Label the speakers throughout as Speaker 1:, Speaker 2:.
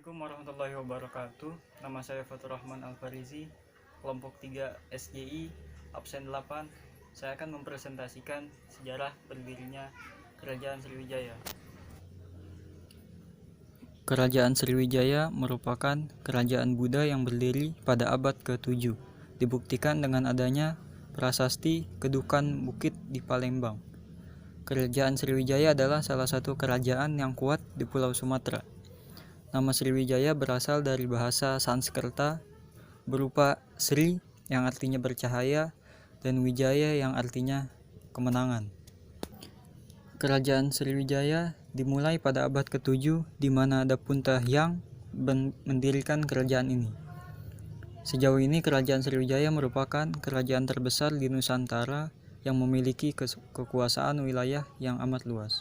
Speaker 1: Assalamualaikum warahmatullahi wabarakatuh. Nama saya Fatur Rahman Al-Farizi, kelompok 3 SGI, absen 8. Saya akan mempresentasikan sejarah berdirinya Kerajaan Sriwijaya. Kerajaan Sriwijaya merupakan kerajaan Buddha yang berdiri pada abad ke-7, dibuktikan dengan adanya prasasti Kedukan Bukit di Palembang. Kerajaan Sriwijaya adalah salah satu kerajaan yang kuat di Pulau Sumatera. Nama Sriwijaya berasal dari bahasa Sanskerta berupa Sri yang artinya bercahaya dan Wijaya yang artinya kemenangan. Kerajaan Sriwijaya dimulai pada abad ke-7 di mana ada Punta Hyang mendirikan kerajaan ini. Sejauh ini kerajaan Sriwijaya merupakan kerajaan terbesar di Nusantara yang memiliki kekuasaan wilayah yang amat luas.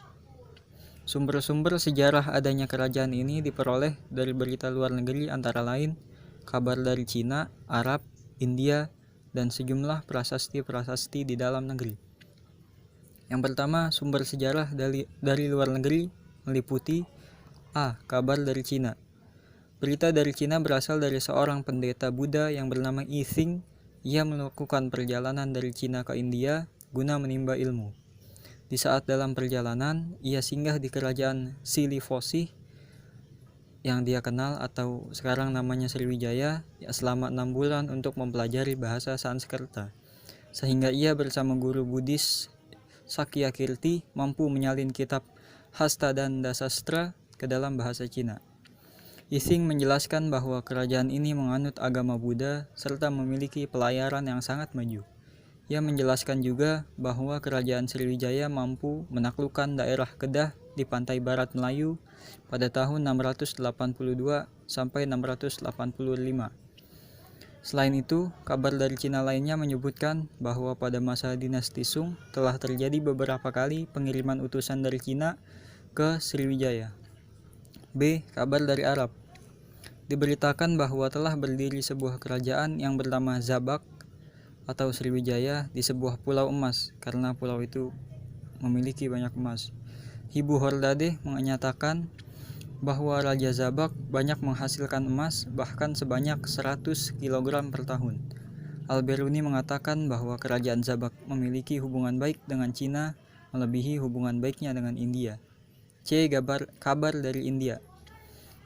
Speaker 1: Sumber-sumber sejarah adanya kerajaan ini diperoleh dari berita luar negeri antara lain kabar dari Cina, Arab, India, dan sejumlah prasasti-prasasti di dalam negeri. Yang pertama, sumber sejarah dari luar negeri meliputi A. Kabar dari Cina. Berita dari Cina berasal dari seorang pendeta Buddha yang bernama Yi Xing. Ia melakukan perjalanan dari Cina ke India guna menimba ilmu. Di saat dalam perjalanan, ia singgah di kerajaan Silivosih yang dia kenal atau sekarang namanya Sriwijaya selama 6 bulan untuk mempelajari bahasa Sanskerta. Sehingga ia bersama guru Buddhis Sakyakirti mampu menyalin kitab Hasta dan Dasastra ke dalam bahasa Cina. Ising menjelaskan bahwa kerajaan ini menganut agama Buddha serta memiliki pelayaran yang sangat maju. Ia menjelaskan juga bahwa kerajaan Sriwijaya mampu menaklukkan daerah Kedah di pantai barat Melayu pada tahun 682 sampai 685. Selain itu, kabar dari Cina lainnya menyebutkan bahwa pada masa dinasti Sung telah terjadi beberapa kali pengiriman utusan dari Cina ke Sriwijaya. B. Kabar dari Arab. Diberitakan bahwa telah berdiri sebuah kerajaan yang bernama Zabak atau Sriwijaya di sebuah pulau emas karena pulau itu memiliki banyak emas. Ibu Hordade menyatakan bahwa Raja Zabak banyak menghasilkan emas bahkan sebanyak 100 kg per tahun. Al-Biruni mengatakan bahwa kerajaan Zabak memiliki hubungan baik dengan Cina melebihi hubungan baiknya dengan India. C. Kabar dari India.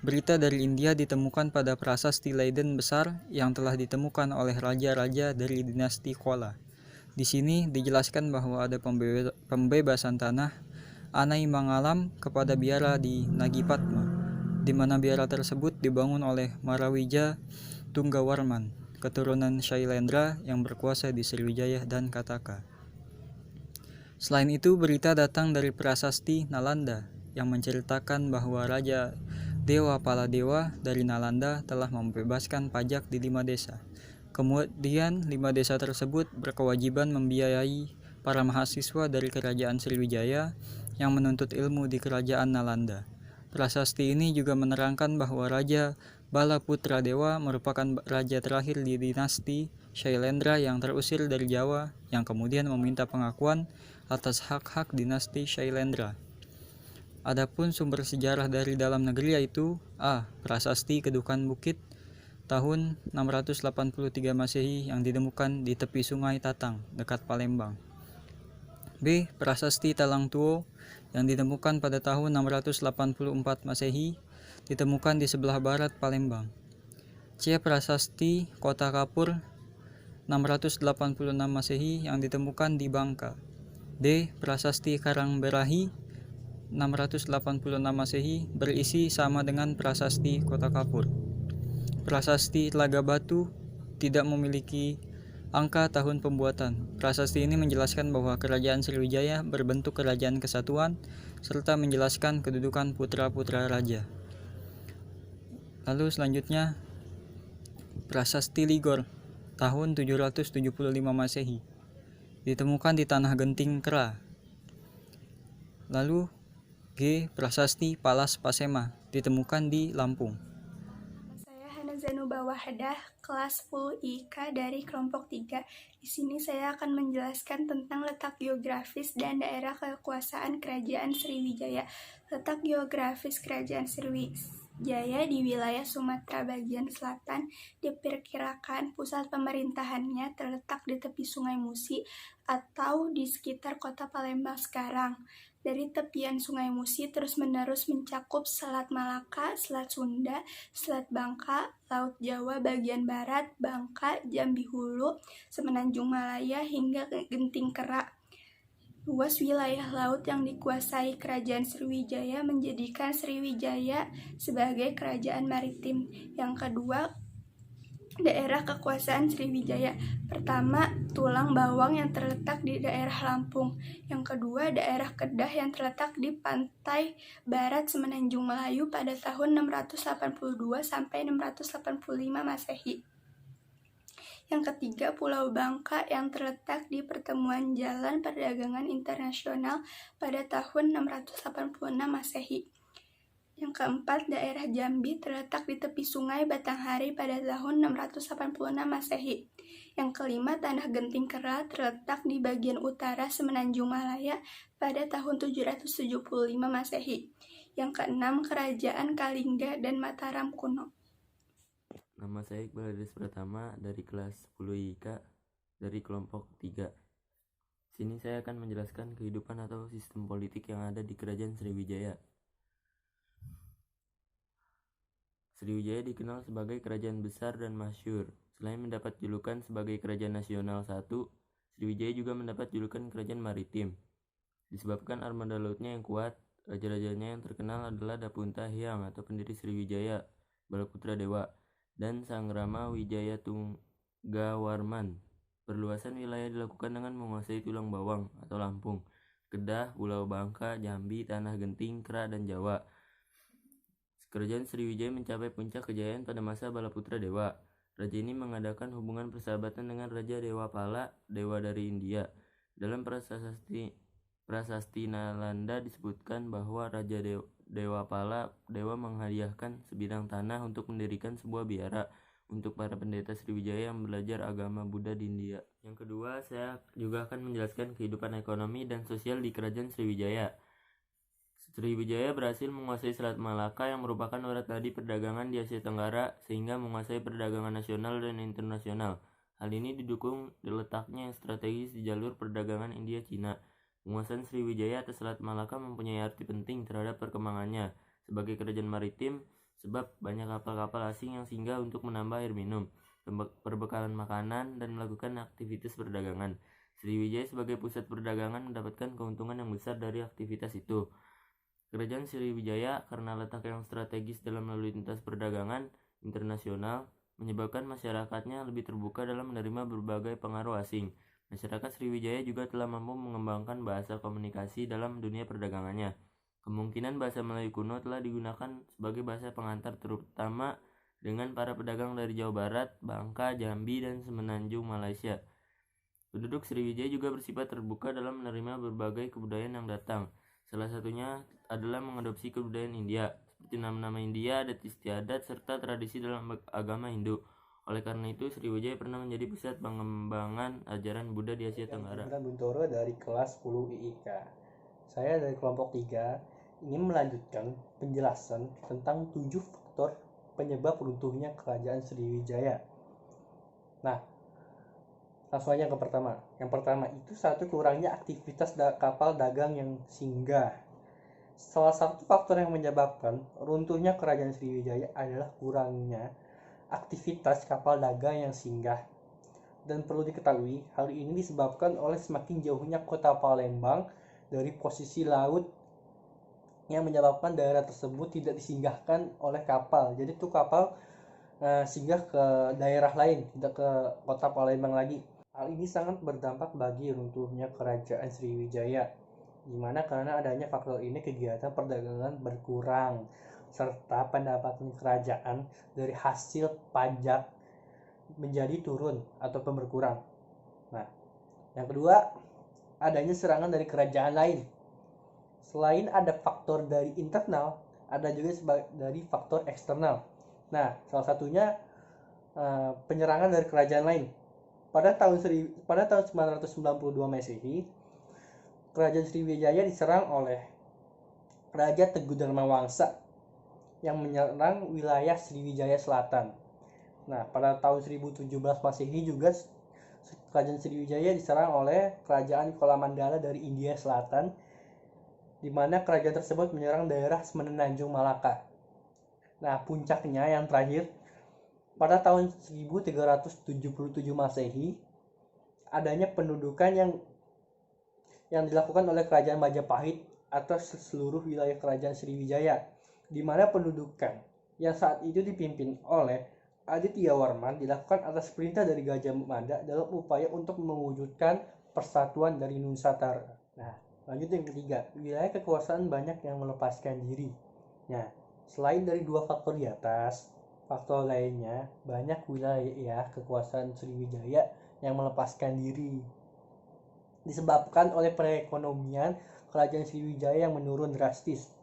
Speaker 1: Berita dari India ditemukan pada prasasti Leiden besar yang telah ditemukan oleh raja-raja dari dinasti Chola. Di sini dijelaskan bahwa ada pembebasan tanah Anai Mangalam kepada biara di Nagipatma, di mana biara tersebut dibangun oleh Marawija Tunggawarman, keturunan Shailendra yang berkuasa di Sriwijaya dan Kataka. Selain itu, berita datang dari prasasti Nalanda yang menceritakan bahwa Raja Dewa Paladewa dari Nalanda telah membebaskan pajak di 5 desa. Kemudian 5 desa tersebut berkewajiban membiayai para mahasiswa dari kerajaan Sriwijaya yang menuntut ilmu di kerajaan Nalanda. Prasasti ini juga menerangkan bahwa Raja Balaputra Dewa merupakan raja terakhir di dinasti Shailendra yang terusir dari Jawa yang kemudian meminta pengakuan atas hak-hak dinasti Shailendra. Adapun sumber sejarah dari dalam negeri yaitu A. Prasasti Kedukan Bukit tahun 683 Masehi yang ditemukan di tepi sungai Tatang dekat Palembang. B. Prasasti Talang Tuo yang ditemukan pada tahun 684 Masehi ditemukan di sebelah barat Palembang. C. Prasasti Kota Kapur 686 Masehi yang ditemukan di Bangka. D. Prasasti Karangberahi 686 Masehi berisi sama dengan prasasti Kota Kapur. Prasasti Telaga Batu tidak memiliki angka tahun pembuatan. Prasasti ini menjelaskan bahwa kerajaan Sriwijaya berbentuk kerajaan kesatuan serta menjelaskan kedudukan putra-putra raja. Lalu selanjutnya Prasasti Ligor tahun 775 Masehi ditemukan di Tanah Genting Kera. Lalu G. Prasasti Palas Pasema ditemukan di Lampung.
Speaker 2: Saya Hana Zanuba Wahadah, kelas 10 IK dari kelompok 3. Di sini saya akan menjelaskan tentang letak geografis dan daerah kekuasaan Kerajaan Sriwijaya. Letak geografis Kerajaan Sriwijaya di wilayah Sumatera bagian selatan. Diperkirakan pusat pemerintahannya terletak di tepi Sungai Musi atau di sekitar kota Palembang sekarang. Dari tepian Sungai Musi terus-menerus mencakup Selat Malaka, Selat Sunda, Selat Bangka, Laut Jawa bagian barat, Bangka, Jambi Hulu, Semenanjung Malaya hingga ke Genting Kerak. Luas wilayah laut yang dikuasai Kerajaan Sriwijaya menjadikan Sriwijaya sebagai kerajaan maritim. Yang kedua, daerah kekuasaan Sriwijaya. Pertama, Tulang Bawang yang terletak di daerah Lampung. Yang kedua, daerah Kedah yang terletak di pantai barat Semenanjung Melayu pada tahun 682 sampai 685 Masehi. Yang ketiga, Pulau Bangka yang terletak di pertemuan Jalan Perdagangan Internasional pada tahun 686 Masehi. Yang keempat, daerah Jambi terletak di tepi sungai Batanghari pada tahun 686 Masehi. Yang kelima, Tanah Genting Kerak terletak di bagian utara Semenanjung Malaya pada tahun 775 Masehi. Yang keenam, Kerajaan Kalingga dan Mataram kuno.
Speaker 3: Nama saya Iqbal Adris Pratama dari kelas 10 IK dari kelompok 3. Sini saya akan menjelaskan kehidupan atau sistem politik yang ada di Kerajaan Sriwijaya. Sriwijaya dikenal sebagai kerajaan besar dan masyhur. Selain mendapat julukan sebagai kerajaan nasional satu, Sriwijaya juga mendapat julukan kerajaan maritim. Disebabkan armada lautnya yang kuat, raja-rajanya yang terkenal adalah Dapunta Hyang atau pendiri Sriwijaya, Balaputra Dewa, dan Sang Rama Wijaya Tunggawarman. Perluasan wilayah dilakukan dengan menguasai Tulang Bawang atau Lampung, Kedah, Pulau Bangka, Jambi, Tanah Genting, Kerak, dan Jawa. Kerajaan Sriwijaya mencapai puncak kejayaan pada masa Balaputra Dewa. Raja ini mengadakan hubungan persahabatan dengan Raja Dewa Pala, dewa dari India. Dalam prasasti Nalanda disebutkan bahwa Raja Dewa Pala Dewa menghadiahkan sebidang tanah untuk mendirikan sebuah biara untuk para pendeta Sriwijaya yang belajar agama Buddha di India. Yang kedua, saya juga akan menjelaskan kehidupan ekonomi dan sosial di Kerajaan Sriwijaya. Sriwijaya berhasil menguasai Selat Malaka yang merupakan urat nadi perdagangan di Asia Tenggara sehingga menguasai perdagangan nasional dan internasional. Hal ini didukung letaknya yang strategis di jalur perdagangan India-Cina. Penguasaan Sriwijaya atas Selat Malaka mempunyai arti penting terhadap perkembangannya sebagai kerajaan maritim sebab banyak kapal-kapal asing yang singgah untuk menambah air minum, perbekalan makanan, dan melakukan aktivitas perdagangan. Sriwijaya sebagai pusat perdagangan mendapatkan keuntungan yang besar dari aktivitas itu. Kerajaan Sriwijaya karena letak yang strategis dalam lalu lintas perdagangan internasional menyebabkan masyarakatnya lebih terbuka dalam menerima berbagai pengaruh asing. Masyarakat Sriwijaya juga telah mampu mengembangkan bahasa komunikasi dalam dunia perdagangannya. Kemungkinan bahasa Melayu kuno telah digunakan sebagai bahasa pengantar terutama dengan para pedagang dari Jawa Barat, Bangka, Jambi, dan Semenanjung Malaysia. Penduduk Sriwijaya juga bersifat terbuka dalam menerima berbagai kebudayaan yang datang. Salah satunya adalah mengadopsi kebudayaan India, seperti nama-nama India, adat istiadat, serta tradisi dalam agama Hindu. Oleh karena itu, Sriwijaya pernah menjadi pusat pengembangan ajaran Buddha di Asia Tenggara.
Speaker 4: Gibran Buntoro dari kelas 10 IIK. Saya dari kelompok 3 ingin melanjutkan penjelasan tentang 7 faktor penyebab runtuhnya kerajaan Sriwijaya. Nah, langsung aja ke pertama. Yang pertama itu satu kurangnya aktivitas kapal dagang yang singgah. Salah satu faktor yang menyebabkan runtuhnya kerajaan Sriwijaya adalah kurangnya aktivitas kapal dagang yang singgah. Dan perlu diketahui, hal ini disebabkan oleh semakin jauhnya kota Palembang dari posisi laut yang menyebabkan daerah tersebut tidak disinggahkan oleh kapal. Jadi itu kapal singgah ke daerah lain, tidak ke kota Palembang lagi. Hal ini sangat berdampak bagi runtuhnya kerajaan Sriwijaya. Gimana? Karena adanya faktor ini kegiatan perdagangan berkurang serta pendapatan kerajaan dari hasil pajak menjadi turun ataupun berkurang. Nah, yang kedua, adanya serangan dari kerajaan lain. Selain ada faktor dari internal, ada juga dari faktor eksternal. Nah, salah satunya penyerangan dari kerajaan lain. Pada tahun 992 Masehi, kerajaan Sriwijaya diserang oleh Raja Teguh Dharmawangsa yang menyerang wilayah Sriwijaya Selatan. Nah, pada tahun 1017 Masehi juga kerajaan Sriwijaya diserang oleh kerajaan Kolamandala dari India Selatan, di mana kerajaan tersebut menyerang daerah Semenanjung Malaka. Nah, puncaknya yang terakhir, pada tahun 1377 Masehi, adanya pendudukan yang dilakukan oleh kerajaan Majapahit atas seluruh wilayah kerajaan Sriwijaya, di mana pendudukan yang saat itu dipimpin oleh Aditya Warman dilakukan atas perintah dari Gajah Mada dalam upaya untuk mewujudkan persatuan dari Nusantara. Nah, lanjut yang ketiga, wilayah kekuasaan banyak yang melepaskan diri. Nah, selain dari dua faktor di atas, faktor lainnya banyak wilayah kekuasaan Sriwijaya yang melepaskan diri disebabkan oleh perekonomian kerajaan Sriwijaya yang menurun drastis.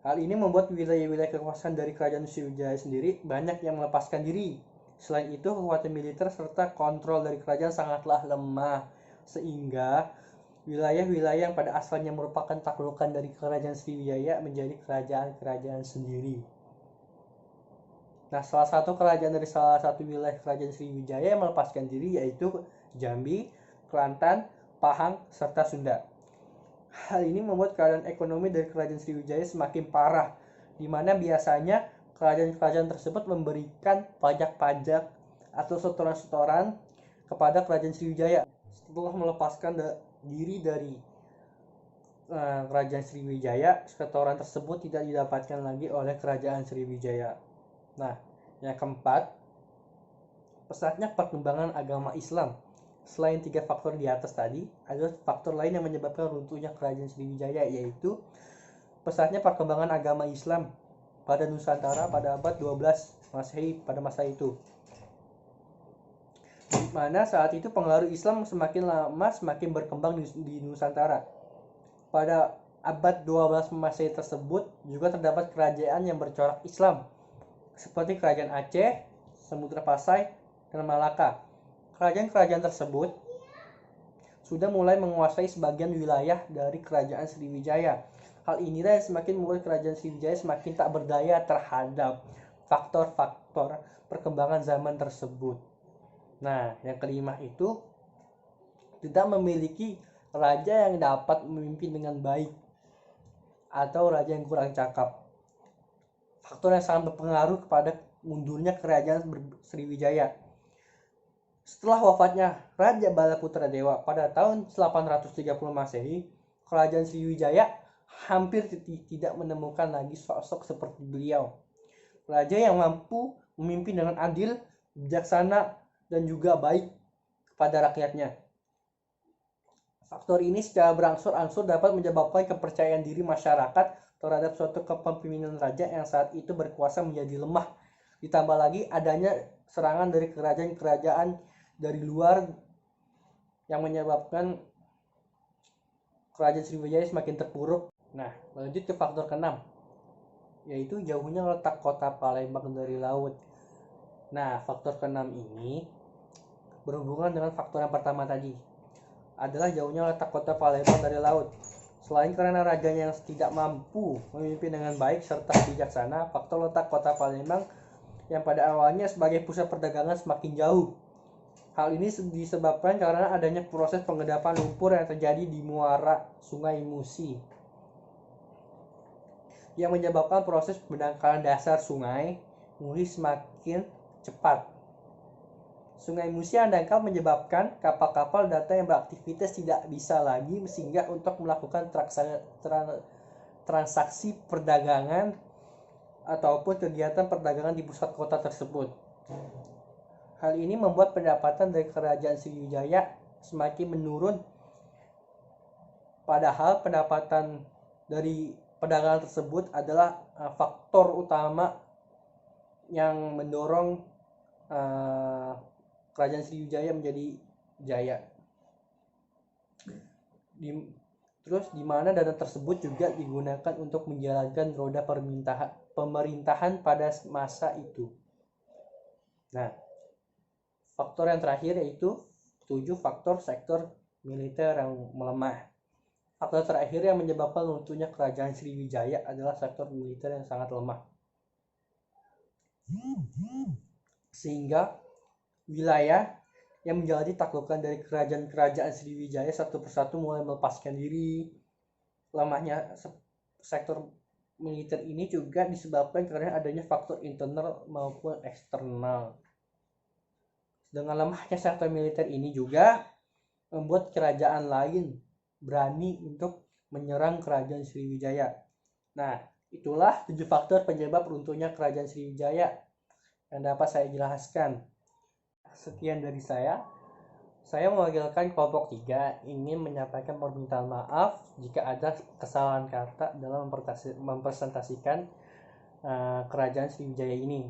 Speaker 4: Hal ini membuat wilayah-wilayah kekuasaan dari kerajaan Sriwijaya sendiri banyak yang melepaskan diri. Selain itu, kekuatan militer serta kontrol dari kerajaan sangatlah lemah, sehingga wilayah-wilayah yang pada asalnya merupakan taklukan dari kerajaan Sriwijaya menjadi kerajaan-kerajaan sendiri. Nah, salah satu kerajaan dari salah satu wilayah kerajaan Sriwijaya yang melepaskan diri yaitu Jambi, Kelantan, Pahang, serta Sunda. Hal ini membuat keadaan ekonomi dari kerajaan Sriwijaya semakin parah, di mana biasanya kerajaan-kerajaan tersebut memberikan pajak-pajak atau setoran-setoran kepada kerajaan Sriwijaya. Setelah melepaskan diri dari kerajaan Sriwijaya, setoran tersebut tidak didapatkan lagi oleh kerajaan Sriwijaya. Nah, yang keempat, pesatnya perkembangan agama Islam. Selain tiga faktor di atas tadi, ada faktor lain yang menyebabkan runtuhnya kerajaan Sriwijaya, yaitu pesatnya perkembangan agama Islam pada Nusantara pada abad 12 Masehi pada masa itu. Di mana saat itu pengaruh Islam semakin lama semakin berkembang di Nusantara. Pada abad 12 Masehi tersebut juga terdapat kerajaan yang bercorak Islam, seperti kerajaan Aceh, Samudra Pasai, dan Malaka. Kerajaan-kerajaan tersebut sudah mulai menguasai sebagian wilayah dari kerajaan Sriwijaya. Hal inilah yang semakin membuat kerajaan Sriwijaya semakin tak berdaya terhadap faktor-faktor perkembangan zaman tersebut. Nah, yang kelima itu tidak memiliki raja yang dapat memimpin dengan baik atau raja yang kurang cakap. Faktor yang sangat berpengaruh kepada mundurnya kerajaan Sriwijaya. Setelah wafatnya Raja Balaputra Dewa pada tahun 830 Masehi, kerajaan Sriwijaya hampir tidak menemukan lagi sosok seperti beliau. Raja yang mampu memimpin dengan adil, bijaksana, dan juga baik kepada rakyatnya. Faktor ini secara berangsur-angsur dapat menyebabkan kepercayaan diri masyarakat terhadap suatu kepemimpinan raja yang saat itu berkuasa menjadi lemah. Ditambah lagi adanya serangan dari kerajaan-kerajaan dari luar yang menyebabkan kerajaan Sriwijaya semakin terpuruk. Nah, lanjut ke faktor ke-6, yaitu jauhnya letak kota Palembang dari laut. Nah, faktor ke-6 ini berhubungan dengan faktor yang pertama tadi, adalah jauhnya letak kota Palembang dari laut. Selain karena rajanya yang tidak mampu memimpin dengan baik serta bijaksana, faktor letak kota Palembang yang pada awalnya sebagai pusat perdagangan semakin jauh. Hal ini disebabkan karena adanya proses pengendapan lumpur yang terjadi di muara Sungai Musi, yang menyebabkan proses pendangkalan dasar Sungai Musi semakin cepat. Sungai Musi yang dangkal menyebabkan kapal-kapal datang yang beraktivitas tidak bisa lagi singgah untuk melakukan transaksi perdagangan ataupun kegiatan perdagangan di pusat kota tersebut. Hal ini membuat pendapatan dari kerajaan Sriwijaya semakin menurun, padahal pendapatan dari perdagangan tersebut adalah faktor utama yang mendorong kerajaan Sriwijaya menjadi jaya. Terus di mana dana tersebut juga digunakan untuk menjalankan roda pemerintahan pada masa itu. Nah, faktor yang terakhir yaitu 7 faktor sektor militer yang melemah. Faktor terakhir yang menyebabkan runtuhnya kerajaan Sriwijaya adalah sektor militer yang sangat lemah. sehingga wilayah yang menjadi taklukan dari kerajaan-kerajaan Sriwijaya satu persatu mulai melepaskan diri. Lemahnya sektor militer ini juga disebabkan karena adanya faktor internal maupun eksternal. Dengan lemahnya sektor militer ini juga membuat kerajaan lain berani untuk menyerang kerajaan Sriwijaya. Nah, itulah 7 faktor penyebab runtuhnya kerajaan Sriwijaya yang dapat saya jelaskan. Sekian dari saya. Saya mewakilkan kelompok 3 ingin menyampaikan permintaan maaf jika ada kesalahan kata dalam mempresentasikan kerajaan Sriwijaya ini.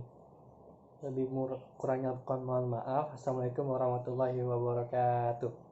Speaker 4: Lebih kurangnya mohon maaf. Assalamualaikum warahmatullahi wabarakatuh.